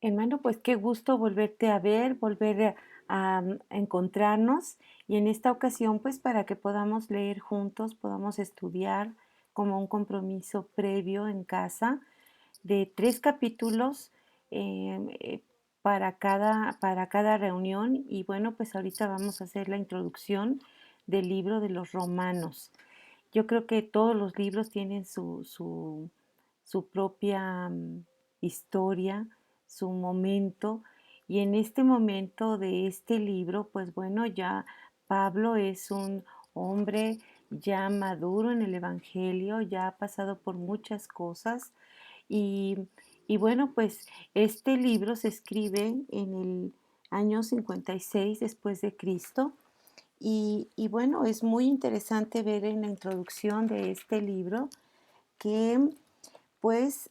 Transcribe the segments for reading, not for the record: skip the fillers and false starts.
Hermano, pues qué gusto volverte a ver, volver a encontrarnos y en esta ocasión pues para que podamos leer juntos, podamos estudiar como un compromiso previo en casa de 3 capítulos para cada reunión y bueno, pues ahorita vamos a hacer la introducción del libro de los Romanos. Yo creo que todos los libros tienen su propia historia, su momento, y en este momento de este libro, pues bueno, ya Pablo es un hombre ya maduro en el Evangelio, ya ha pasado por muchas cosas, y, y bueno, pues este libro se escribe en el año 56 después de Cristo y bueno, es muy interesante ver en la introducción de este libro que pues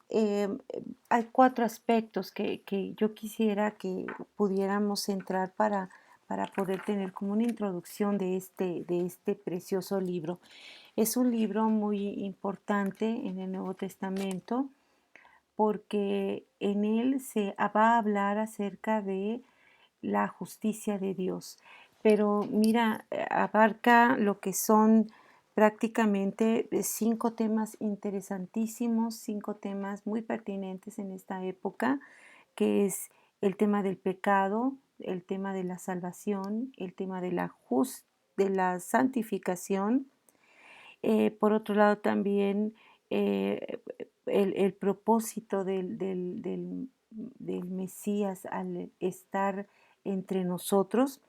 hay 4 aspectos que yo quisiera que pudiéramos entrar para poder tener como una introducción de este precioso libro. Es un libro muy importante en el Nuevo Testamento porque en él se va a hablar acerca de la justicia de Dios. Pero mira, abarca lo que son prácticamente 5 temas interesantísimos, 5 temas muy pertinentes en esta época, que es el tema del pecado, el tema de la salvación, el tema de la santificación. Por otro lado, también eh, el propósito del Mesías al estar entre nosotros,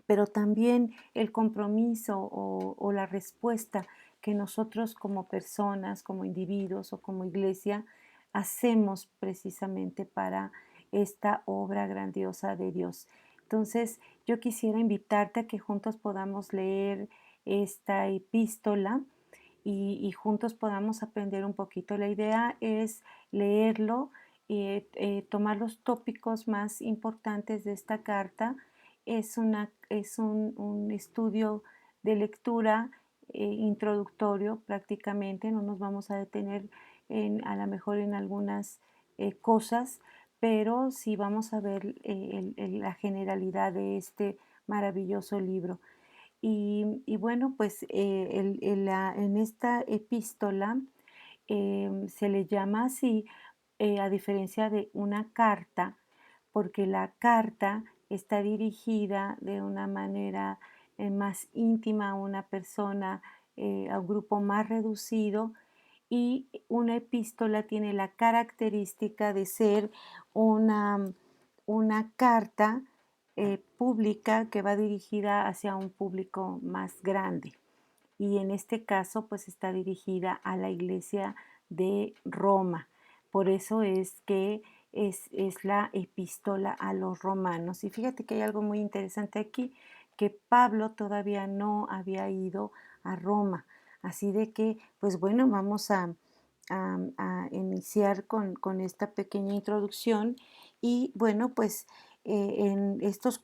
pero también el compromiso o la respuesta que nosotros como personas, como individuos o como iglesia hacemos precisamente para esta obra grandiosa de Dios. Entonces, yo quisiera invitarte a que juntos podamos leer esta epístola y juntos podamos aprender un poquito. La idea es leerlo, tomar los tópicos más importantes de esta carta. Es un estudio de lectura introductorio prácticamente, no nos vamos a detener a lo mejor en algunas cosas, pero sí vamos a ver la generalidad de este maravilloso libro. Y bueno, pues en esta epístola se le llama así, a diferencia de una carta, porque la carta está dirigida de una manera más íntima a una persona, a un grupo más reducido, y una epístola tiene la característica de ser una carta pública que va dirigida hacia un público más grande. Y en este caso, pues está dirigida a la iglesia de Roma. Por eso es que es la epístola a los romanos. Y fíjate que hay algo muy interesante aquí, que Pablo todavía no había ido a Roma. Así de que, pues bueno, vamos a iniciar con esta pequeña introducción y bueno, pues en estos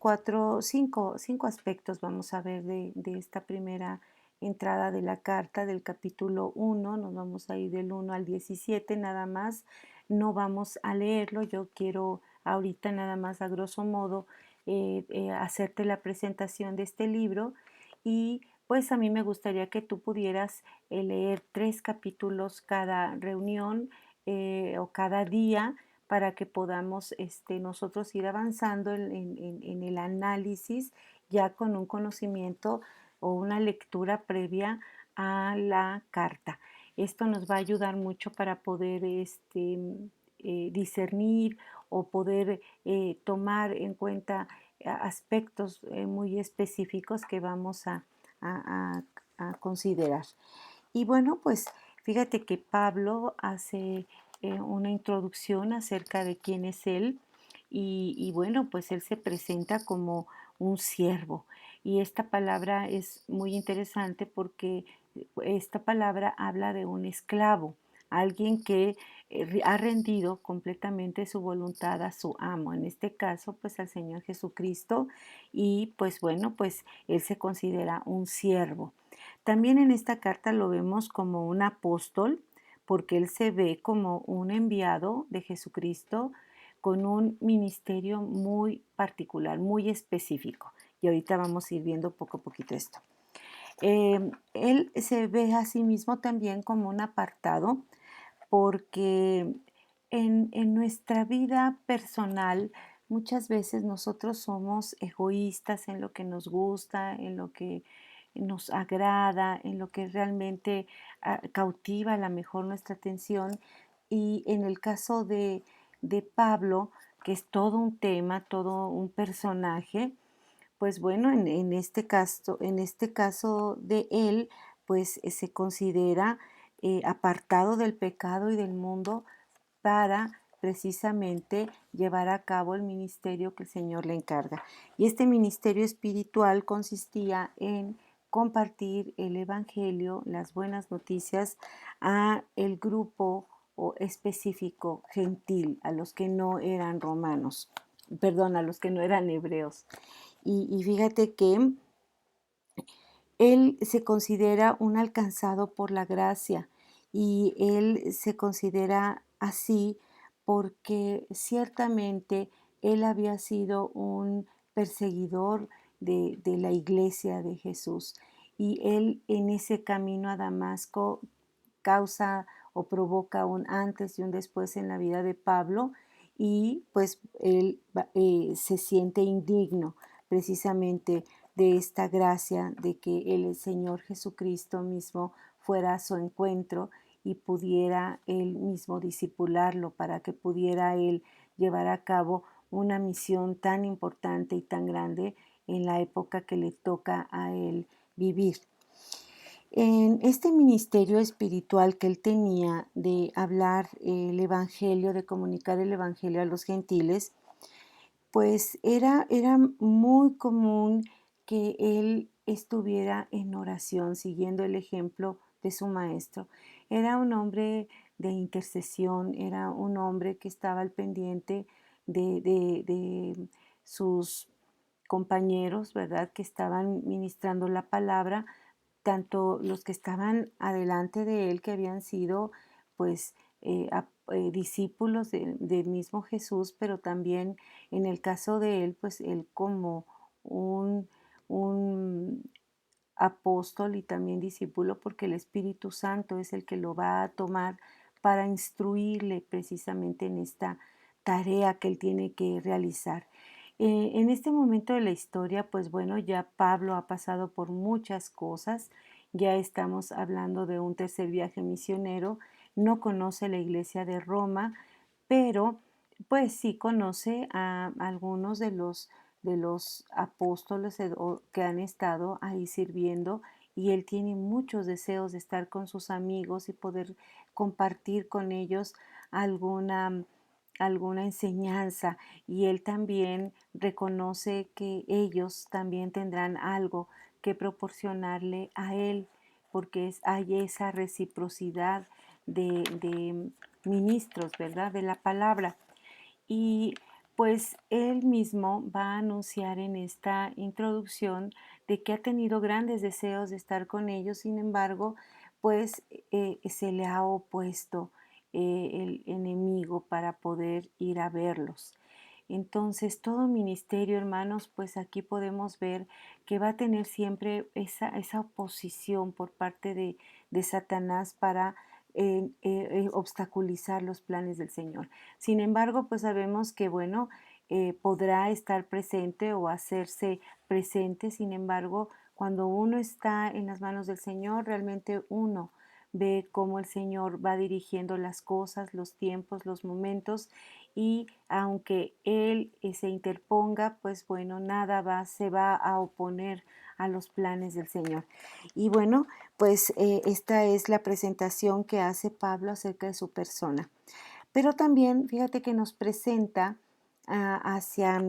cinco aspectos vamos a ver de esta primera entrada de la carta del capítulo 1, nos vamos a ir del 1 al 17 nada más, no vamos a leerlo, yo quiero ahorita nada más a grosso modo hacerte la presentación de este libro y pues a mí me gustaría que tú pudieras leer 3 capítulos cada reunión o cada día para que podamos nosotros ir avanzando en el análisis ya con un conocimiento o una lectura previa a la carta. Esto nos va a ayudar mucho para poder discernir o poder tomar en cuenta aspectos muy específicos que vamos a- a considerar. Y bueno, pues fíjate que Pablo hace una introducción acerca de quién es él y bueno, pues él se presenta como un siervo. Y esta palabra es muy interesante porque esta palabra habla de un esclavo, alguien que ha rendido completamente su voluntad a su amo, en este caso pues al Señor Jesucristo y pues bueno, pues él se considera un siervo. También en esta carta lo vemos como un apóstol, porque él se ve como un enviado de Jesucristo, con un ministerio muy particular, muy específico. Y ahorita vamos a ir viendo poco a poquito esto. Él se ve a sí mismo también como un apartado porque en nuestra vida personal muchas veces nosotros somos egoístas en lo que nos gusta, en lo que nos agrada, en lo que realmente cautiva a lo mejor nuestra atención. Y en el caso de Pablo, que es todo un tema, todo un personaje, pues bueno, en este caso de él, pues se considera apartado del pecado y del mundo para precisamente llevar a cabo el ministerio que el Señor le encarga. Y este ministerio espiritual consistía en compartir el evangelio, las buenas noticias a el grupo o específico gentil, a los que no eran romanos, perdón, a los que no eran hebreos. Y fíjate que él se considera un alcanzado por la gracia y él se considera así porque ciertamente él había sido un perseguidor de la iglesia de Jesús y él en ese camino a Damasco causa o provoca un antes y un después en la vida de Pablo y pues él se siente indigno precisamente de esta gracia de que el Señor Jesucristo mismo fuera a su encuentro y pudiera él mismo disipularlo para que pudiera él llevar a cabo una misión tan importante y tan grande en la época que le toca a él vivir. En este ministerio espiritual que él tenía de hablar el Evangelio, de comunicar el Evangelio a los gentiles, pues era muy común que él estuviera en oración, siguiendo el ejemplo de su maestro. Era un hombre de intercesión, era un hombre que estaba al pendiente de sus compañeros, ¿verdad? Que estaban ministrando la palabra, tanto los que estaban adelante de él, que habían sido, pues, discípulos del mismo Jesús, pero también en el caso de él, pues él como un, un apóstol y también discípulo, porque el Espíritu Santo es el que lo va a tomar para instruirle precisamente en esta tarea que él tiene que realizar. En este momento de la historia, pues bueno, ya Pablo ha pasado por muchas cosas, ya estamos hablando de un tercer viaje misionero, no conoce la iglesia de Roma, pero pues sí conoce a algunos de los apóstoles que han estado ahí sirviendo y él tiene muchos deseos de estar con sus amigos y poder compartir con ellos alguna, alguna enseñanza y él también reconoce que ellos también tendrán algo que proporcionarle a él porque hay esa reciprocidad de ministros, ¿verdad? De la palabra. Y pues él mismo va a anunciar en esta introducción de que ha tenido grandes deseos de estar con ellos, sin embargo, pues se le ha opuesto el enemigo para poder ir a verlos. Entonces, todo ministerio, hermanos, pues aquí podemos ver que va a tener siempre esa oposición por parte de Satanás para obstaculizar los planes del Señor. Sin embargo, pues sabemos que, bueno, podrá estar presente o hacerse presente, sin embargo, cuando uno está en las manos del Señor, realmente uno ve cómo el Señor va dirigiendo las cosas, los tiempos, los momentos y aunque Él se interponga, pues bueno, se va a oponer a los planes del Señor. Y bueno, pues esta es la presentación que hace Pablo acerca de su persona. Pero también, fíjate que nos presenta hacia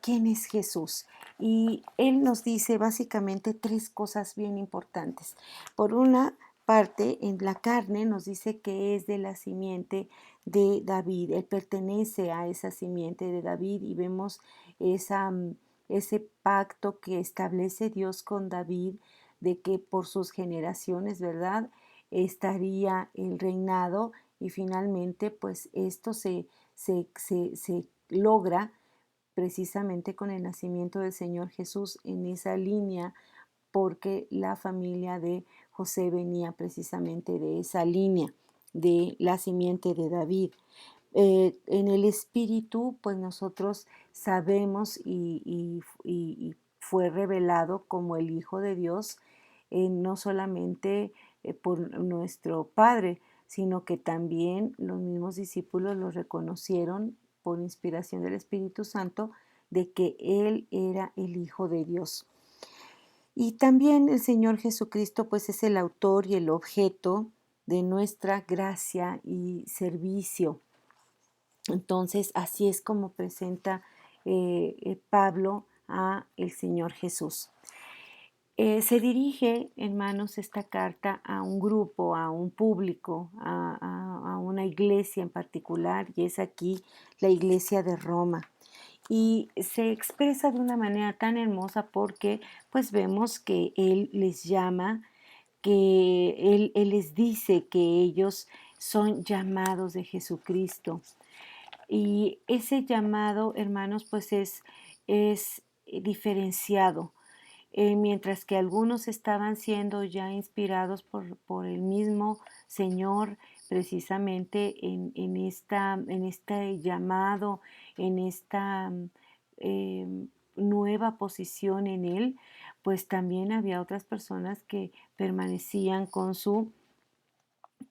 quién es Jesús. Y él nos dice básicamente tres cosas bien importantes. Por una parte, en la carne nos dice que es de la simiente de David. Él pertenece a esa simiente de David y vemos ese pacto que establece Dios con David de que por sus generaciones, ¿verdad? Estaría el reinado y finalmente pues esto se logra precisamente con el nacimiento del Señor Jesús en esa línea, porque la familia de José venía precisamente de esa línea, de la simiente de David. En el espíritu, pues nosotros sabemos y fue revelado como el Hijo de Dios, no solamente por nuestro Padre, sino que también los mismos discípulos lo reconocieron por inspiración del Espíritu Santo de que Él era el Hijo de Dios. Y también el Señor Jesucristo pues es el autor y el objeto de nuestra gracia y servicio. Entonces, así es como presenta Pablo a el Señor Jesús. Se dirige, hermanos, esta carta a un grupo, a un público, a una iglesia en particular, y es aquí la iglesia de Roma. Y se expresa de una manera tan hermosa porque pues vemos que Él les llama, que él les dice que ellos son llamados de Jesucristo. Y ese llamado, hermanos, pues es diferenciado. Mientras que algunos estaban siendo ya inspirados por el mismo Señor, precisamente en este llamado, en esta nueva posición en Él, pues también había otras personas que permanecían con su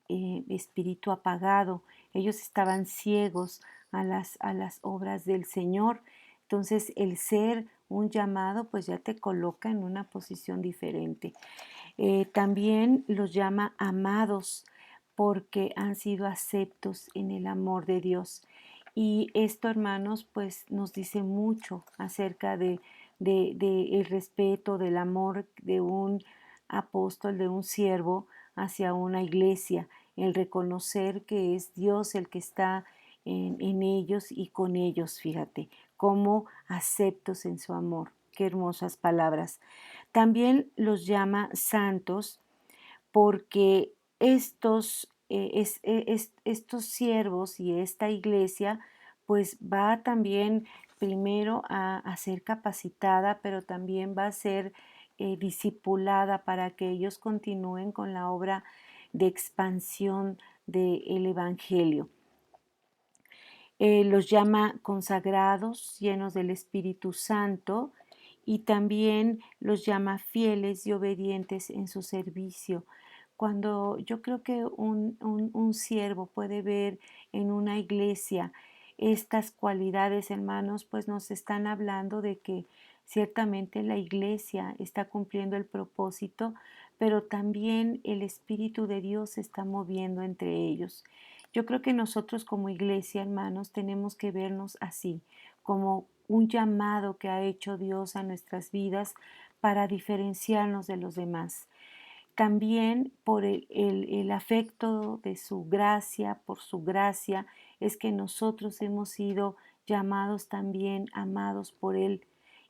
espíritu apagado. Ellos estaban ciegos a las obras del Señor. Entonces, el ser un llamado, pues ya te coloca en una posición diferente. También los llama amados porque han sido aceptos en el amor de Dios. Y esto, hermanos, pues nos dice mucho acerca de el respeto, del amor de un apóstol, de un siervo hacia una iglesia, el reconocer que es Dios el que está en ellos y con ellos, fíjate, como aceptos en su amor. Qué hermosas palabras. También los llama santos porque estos siervos y esta iglesia pues va también primero a ser capacitada, pero también va a ser discipulada para que ellos continúen con la obra de expansión del Evangelio. Los llama consagrados, llenos del Espíritu Santo, y también los llama fieles y obedientes en su servicio. Cuando yo creo que un siervo puede ver en una iglesia estas cualidades, hermanos, pues nos están hablando de que ciertamente la iglesia está cumpliendo el propósito, pero también el Espíritu de Dios se está moviendo entre ellos. Yo creo que nosotros como iglesia, hermanos, tenemos que vernos así, como un llamado que ha hecho Dios a nuestras vidas para diferenciarnos de los demás. También por el afecto de su gracia, por su gracia, es que nosotros hemos sido llamados también, amados por Él.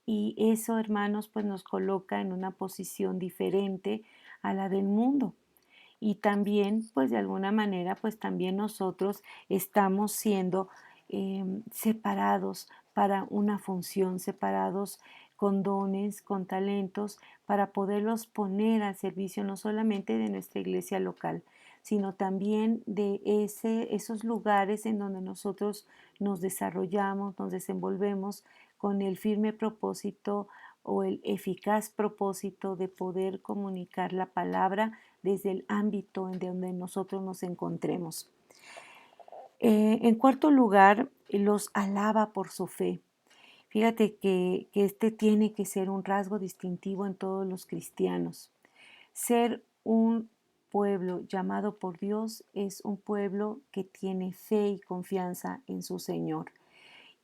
Y eso, hermanos, pues nos coloca en una posición diferente a la del mundo. Y también, pues de alguna manera, pues también nosotros estamos siendo separados para una función, separados con dones, con talentos, para poderlos poner al servicio no solamente de nuestra iglesia local, sino también de esos lugares en donde nosotros nos desarrollamos, nos desenvolvemos con el firme propósito o el eficaz propósito de poder comunicar la palabra desde el ámbito en donde nosotros nos encontremos. En cuarto lugar, los alaba por su fe. Fíjate que este tiene que ser un rasgo distintivo en todos los cristianos. Ser un pueblo llamado por Dios es un pueblo que tiene fe y confianza en su Señor.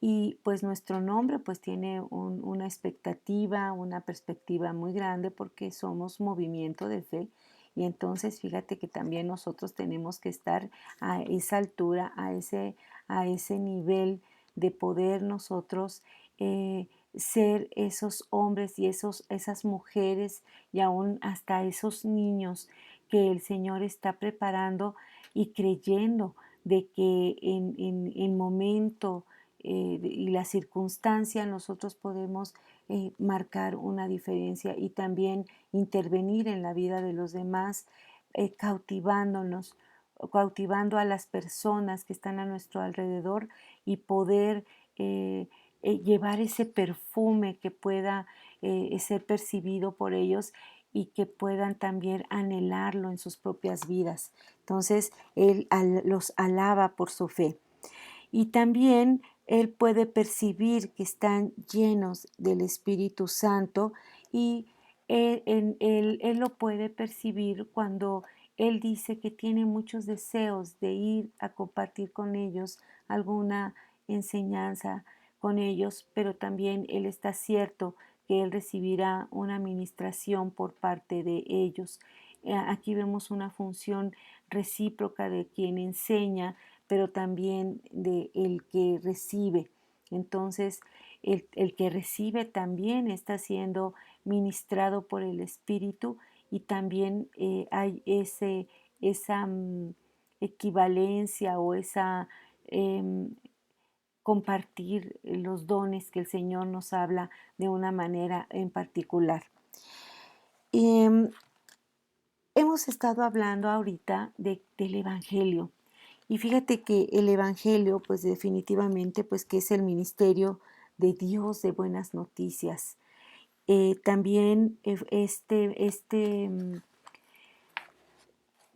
Y pues nuestro nombre pues tiene una expectativa, una perspectiva muy grande porque somos movimiento de fe. Y entonces fíjate que también nosotros tenemos que estar a esa altura, a ese nivel de poder nosotros ser esos hombres y esas mujeres y aún hasta esos niños que el Señor está preparando y creyendo de que en momento y la circunstancia nosotros podemos marcar una diferencia y también intervenir en la vida de los demás, cautivándonos, cautivando a las personas que están a nuestro alrededor y poder llevar ese perfume que pueda ser percibido por ellos y que puedan también anhelarlo en sus propias vidas. Entonces, Él los alaba por su fe. Y también Él puede percibir que están llenos del Espíritu Santo y él lo puede percibir cuando Él dice que tiene muchos deseos de ir a compartir con ellos alguna enseñanza con ellos, pero también Él está cierto que Él recibirá una administración por parte de ellos. Aquí vemos una función recíproca de quien enseña, pero también de el que recibe. Entonces, el que recibe también está siendo ministrado por el Espíritu y también hay esa equivalencia o esa compartir los dones que el Señor nos habla de una manera en particular. Em, Hemos estado hablando ahorita del Evangelio. Y fíjate que el Evangelio, pues definitivamente, pues que es el ministerio de Dios de buenas noticias. También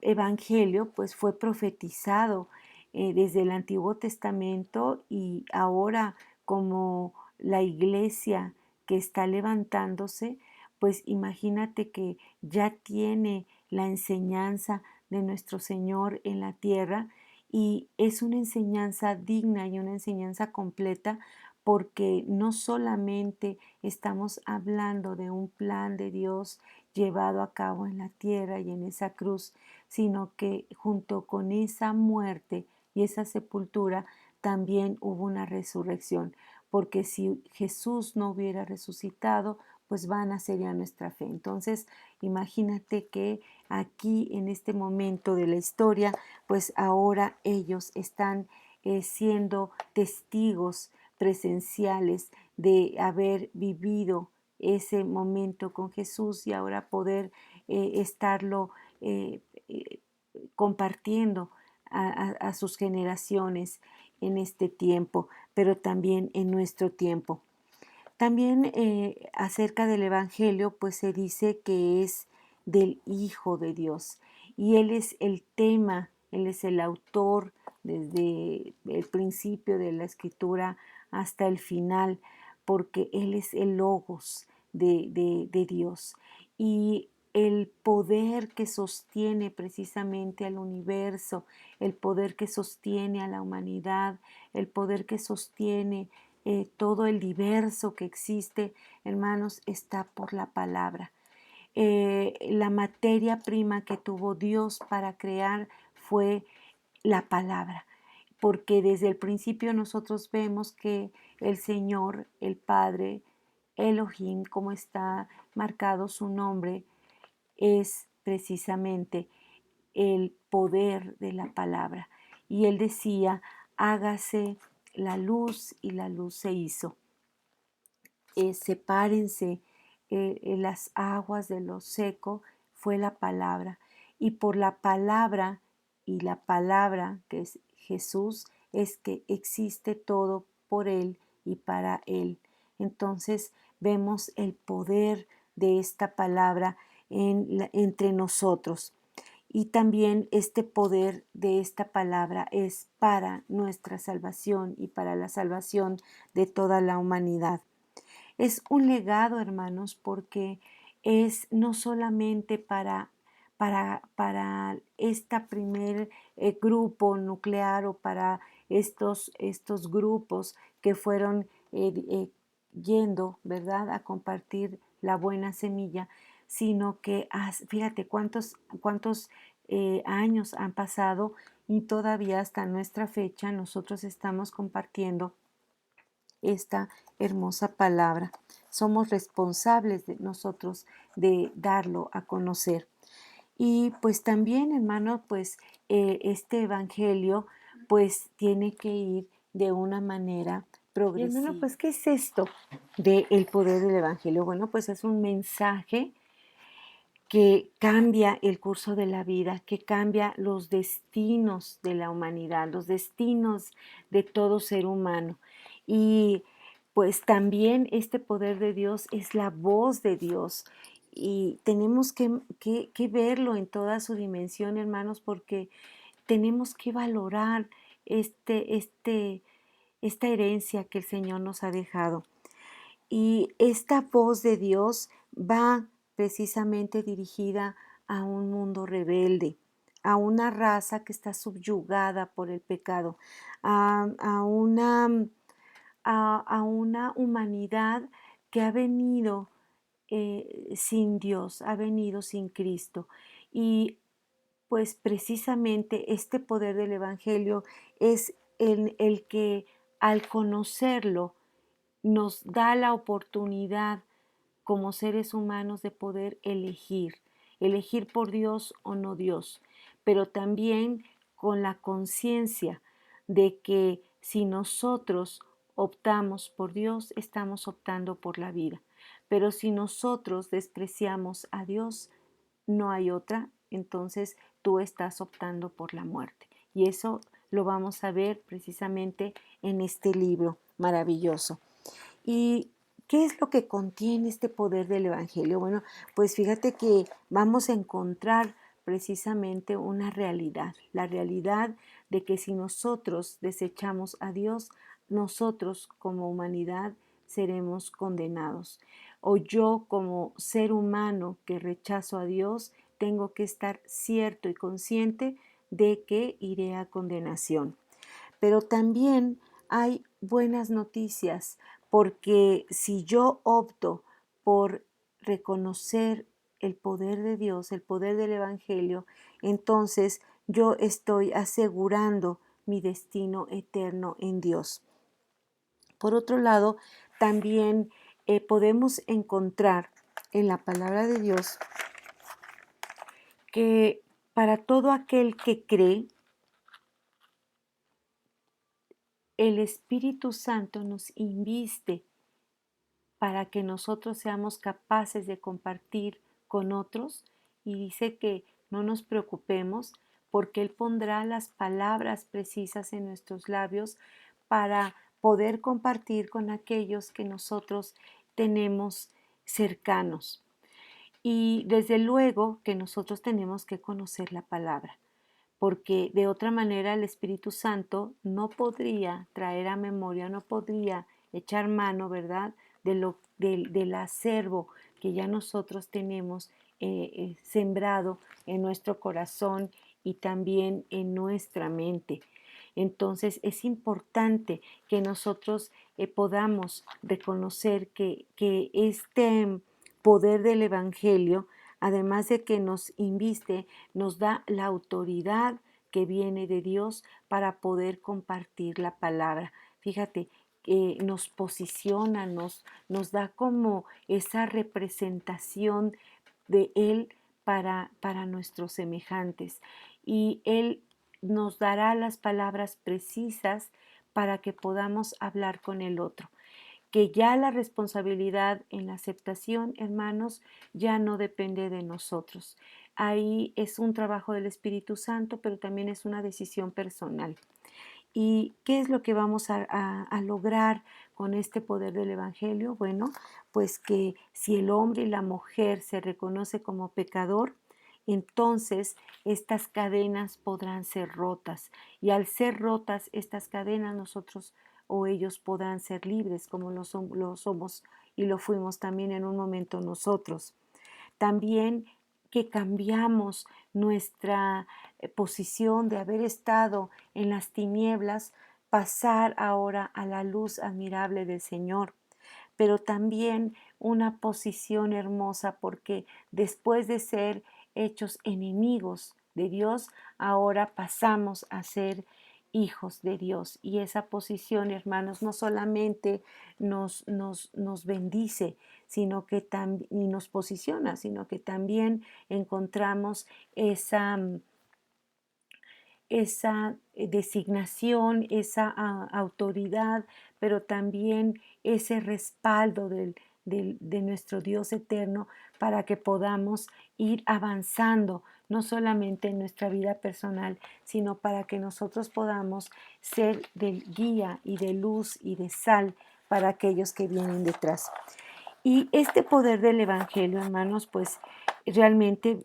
evangelio pues fue profetizado desde el Antiguo Testamento y ahora como la iglesia que está levantándose, pues imagínate que ya tiene la enseñanza de nuestro Señor en la tierra y es una enseñanza digna y una enseñanza completa porque no solamente estamos hablando de un plan de Dios llevado a cabo en la tierra y en esa cruz, sino que junto con esa muerte y esa sepultura también hubo una resurrección, porque si Jesús no hubiera resucitado, pues vana sería nuestra fe. Entonces, imagínate que aquí en este momento de la historia, pues ahora ellos están siendo testigos presenciales de haber vivido ese momento con Jesús y ahora poder estarlo eh, eh, compartiendo a sus generaciones en este tiempo, pero también en nuestro tiempo. También acerca del Evangelio, pues se dice que es del Hijo de Dios y Él es el tema, Él es el autor desde el principio de la escritura hasta el final, porque Él es el logos de Dios. Y el poder que sostiene precisamente al universo, el poder que sostiene a la humanidad, el poder que sostiene todo el diverso que existe, hermanos, está por la palabra. La materia prima que tuvo Dios para crear fue la palabra, porque desde el principio nosotros vemos que el Señor, el Padre, Elohim, como está marcado su nombre, es precisamente el poder de la palabra. Y él decía, hágase la luz y la luz se hizo. Sepárense las aguas de lo seco, fue la palabra. Y por la palabra, y la palabra que es Jesús, es que existe todo por Él y para Él. Entonces vemos el poder de esta palabra entre nosotros. Y también este poder de esta palabra es para nuestra salvación y para la salvación de toda la humanidad. Es un legado, hermanos, porque es no solamente para este primer grupo nuclear o para estos grupos que fueron yendo, ¿verdad?, a compartir la buena semilla, sino que fíjate cuántos años han pasado y todavía hasta nuestra fecha nosotros estamos compartiendo esta hermosa palabra. Somos responsables de nosotros de darlo a conocer. Y pues también, hermano, pues este evangelio pues tiene que ir de una manera progresiva. Y hermano, pues, ¿qué es esto del poder del Evangelio? Bueno, pues es un mensaje que cambia el curso de la vida, que cambia los destinos de la humanidad, los destinos de todo ser humano. Y pues también este poder de Dios es la voz de Dios. Y tenemos que verlo en toda su dimensión, hermanos, porque tenemos que valorar esta herencia que el Señor nos ha dejado. Y esta voz de Dios va precisamente dirigida a un mundo rebelde, a una raza que está subyugada por el pecado, a una humanidad que ha venido sin Dios, ha venido sin Cristo. Y pues precisamente este poder del Evangelio es el que al conocerlo nos da la oportunidad como seres humanos de poder elegir por Dios o no Dios, pero también con la conciencia de que si nosotros optamos por Dios, estamos optando por la vida. Pero si nosotros despreciamos a Dios, no hay otra, entonces tú estás optando por la muerte. Y eso lo vamos a ver precisamente en este libro maravilloso. ¿Y qué es lo que contiene este poder del Evangelio? Bueno, pues fíjate que vamos a encontrar precisamente una realidad, la realidad de que si nosotros desechamos a Dios, nosotros como humanidad seremos condenados. O yo como ser humano que rechazo a Dios, tengo que estar cierto y consciente de que iré a condenación. Pero también hay buenas noticias, porque si yo opto por reconocer el poder de Dios, el poder del Evangelio, entonces yo estoy asegurando mi destino eterno en Dios. Por otro lado, también podemos encontrar en la palabra de Dios que para todo aquel que cree, el Espíritu Santo nos inviste para que nosotros seamos capaces de compartir con otros, y dice que no nos preocupemos porque Él pondrá las palabras precisas en nuestros labios para poder compartir con aquellos que nosotros tenemos cercanos. Y desde luego que nosotros tenemos que conocer la palabra, porque de otra manera el Espíritu Santo no podría traer a memoria, no podría echar mano, ¿verdad?, del acervo que ya nosotros tenemos sembrado en nuestro corazón y también en nuestra mente. Entonces es importante que nosotros podamos reconocer que este poder del Evangelio, además de que nos inviste, nos da la autoridad que viene de Dios para poder compartir la palabra. Fíjate, que nos posiciona, nos da como esa representación de Él para nuestros semejantes. Y Él nos dará las palabras precisas para que podamos hablar con el otro. Que ya la responsabilidad en la aceptación, hermanos, ya no depende de nosotros. Ahí es un trabajo del Espíritu Santo, pero también es una decisión personal. ¿Y qué es lo que vamos a lograr con este poder del Evangelio? Bueno, pues que si el hombre y la mujer se reconoce como pecador, entonces estas cadenas podrán ser rotas. Y al ser rotas estas cadenas, nosotros o ellos podrán ser libres, como lo somos y lo fuimos también en un momento nosotros. También que cambiamos nuestra posición de haber estado en las tinieblas, pasar ahora a la luz admirable del Señor. Pero también una posición hermosa porque después de ser hechos enemigos de Dios, ahora pasamos a ser hijos de Dios. Y esa posición, hermanos, no solamente nos bendice, sino que y nos posiciona, sino que también encontramos esa designación, esa autoridad, pero también ese respaldo de nuestro Dios eterno para que podamos ir avanzando, no solamente en nuestra vida personal, sino para que nosotros podamos ser de guía y de luz y de sal para aquellos que vienen detrás. Y este poder del Evangelio, hermanos, pues realmente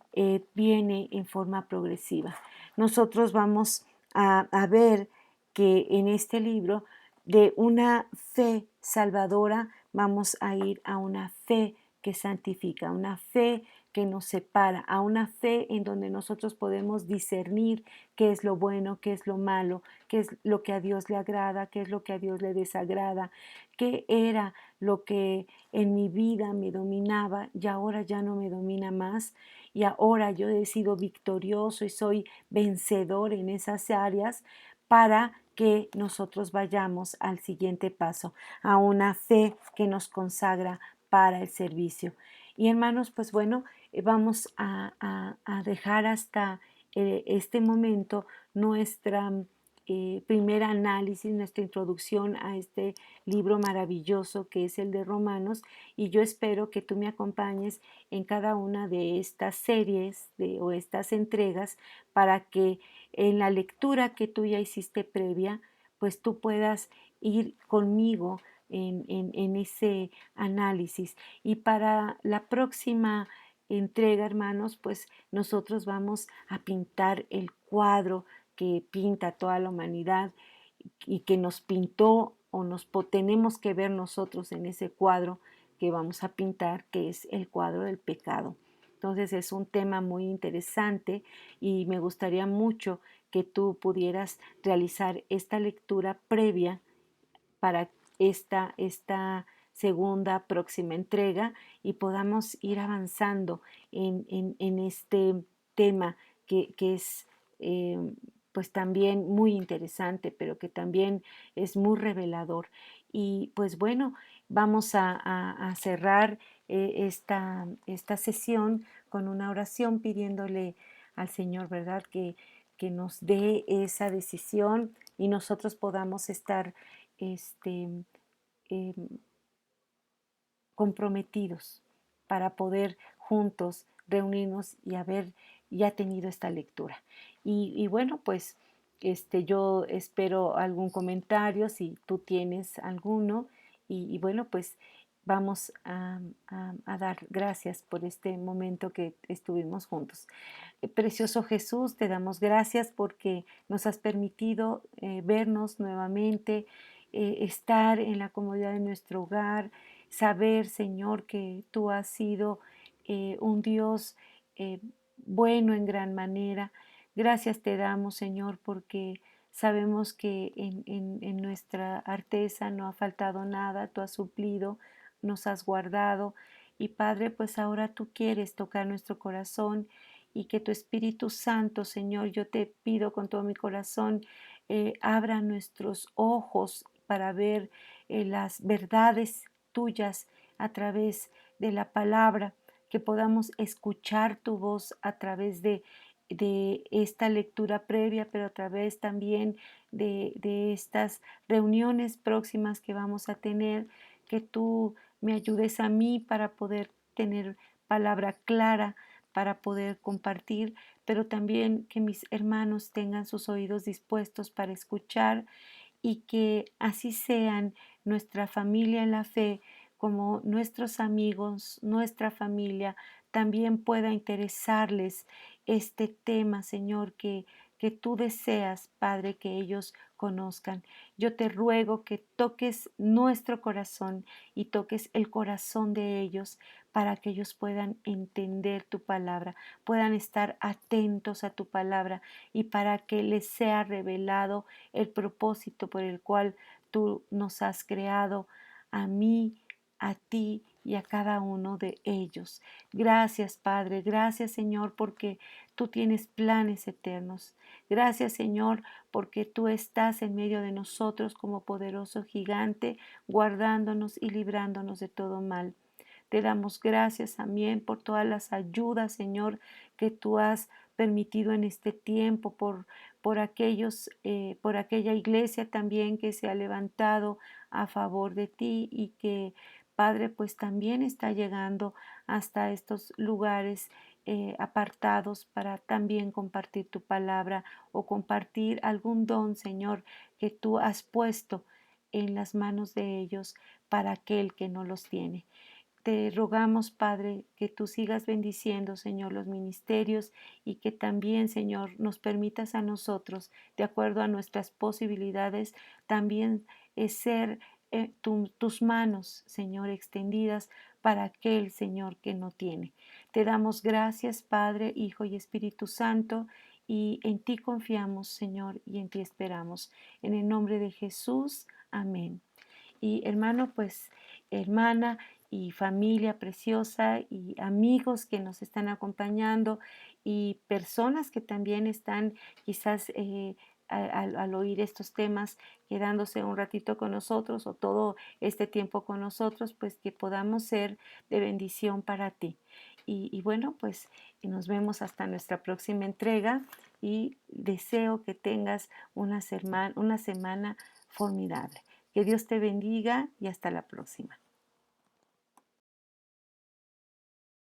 viene en forma progresiva. Nosotros vamos a ver que en este libro de una fe salvadora vamos a ir a una fe que santifica, una fe que nos separa, a una fe en donde nosotros podemos discernir qué es lo bueno, qué es lo malo, qué es lo que a Dios le agrada, qué es lo que a Dios le desagrada, qué era lo que en mi vida me dominaba y ahora ya no me domina más y ahora yo he sido victorioso y soy vencedor en esas áreas para que nosotros vayamos al siguiente paso, a una fe que nos consagra para el servicio. Y hermanos, pues bueno, vamos a dejar hasta este momento nuestra primer análisis, nuestra introducción a este libro maravilloso que es el de Romanos, y yo espero que tú me acompañes en cada una de estas series o estas entregas para que en la lectura que tú ya hiciste previa, pues tú puedas ir conmigo en ese análisis. Y para la próxima entrega, hermanos, pues nosotros vamos a pintar el cuadro que pinta toda la humanidad y que nos pintó o tenemos que ver nosotros en ese cuadro que vamos a pintar, que es el cuadro del pecado. Entonces es un tema muy interesante y me gustaría mucho que tú pudieras realizar esta lectura previa para esta segunda próxima entrega y podamos ir avanzando en este tema que es eh, pues también muy interesante, pero que también es muy revelador. Y pues bueno, vamos a cerrar esta sesión con una oración pidiéndole al Señor, ¿verdad? Que nos dé esa decisión y nosotros podamos estar este, eh, comprometidos para poder juntos reunirnos y haber ya tenido esta lectura. Y bueno, pues yo espero algún comentario si tú tienes alguno y bueno, pues vamos a dar gracias por este momento que estuvimos juntos. Precioso Jesús, te damos gracias porque nos has permitido vernos nuevamente, estar en la comodidad de nuestro hogar, saber, Señor, que tú has sido un Dios eh, bueno en gran manera. Gracias te damos, Señor, porque sabemos que en nuestra arteza no ha faltado nada, tú has suplido, nos has guardado. Y Padre, pues ahora tú quieres tocar nuestro corazón y que tu Espíritu Santo, Señor, yo te pido con todo mi corazón, abra nuestros ojos para ver las verdades tuyas a través de la palabra, que podamos escuchar tu voz a través de esta lectura previa, pero a través también de estas reuniones próximas que vamos a tener, que tú me ayudes a mí para poder tener palabra clara para poder compartir, pero también que mis hermanos tengan sus oídos dispuestos para escuchar y que así sean nuestra familia en la fe como nuestros amigos, nuestra familia, también pueda interesarles este tema, Señor, que tú deseas, Padre, que ellos conozcan. Yo te ruego que toques nuestro corazón y toques el corazón de ellos para que ellos puedan entender tu palabra, puedan estar atentos a tu palabra y para que les sea revelado el propósito por el cual tú nos has creado, a mí, a ti y a cada uno de ellos. Gracias, Padre, gracias, Señor, porque tú tienes planes eternos. Gracias, Señor, porque tú estás en medio de nosotros como poderoso gigante, guardándonos y librándonos de todo mal. Te damos gracias también por todas las ayudas, Señor, que tú has permitido en este tiempo, por aquella iglesia también que se ha levantado a favor de ti y que, Padre, pues también está llegando hasta estos lugares apartados para también compartir tu palabra o compartir algún don, Señor, que tú has puesto en las manos de ellos para aquel que no los tiene. Te rogamos, Padre, que tú sigas bendiciendo, Señor, los ministerios y que también, Señor, nos permitas a nosotros, de acuerdo a nuestras posibilidades, también ser tus manos, Señor, extendidas para aquel, Señor, que no tiene. Te damos gracias, Padre, Hijo y Espíritu Santo, y en ti confiamos, Señor, y en ti esperamos. En el nombre de Jesús, amén. Y hermano, pues hermana y familia preciosa y amigos que nos están acompañando y personas que también están quizás al oír estos temas quedándose un ratito con nosotros o todo este tiempo con nosotros, pues que podamos ser de bendición para ti. Y bueno, pues nos vemos hasta nuestra próxima entrega y deseo que tengas una semana formidable. Que Dios te bendiga y hasta la próxima.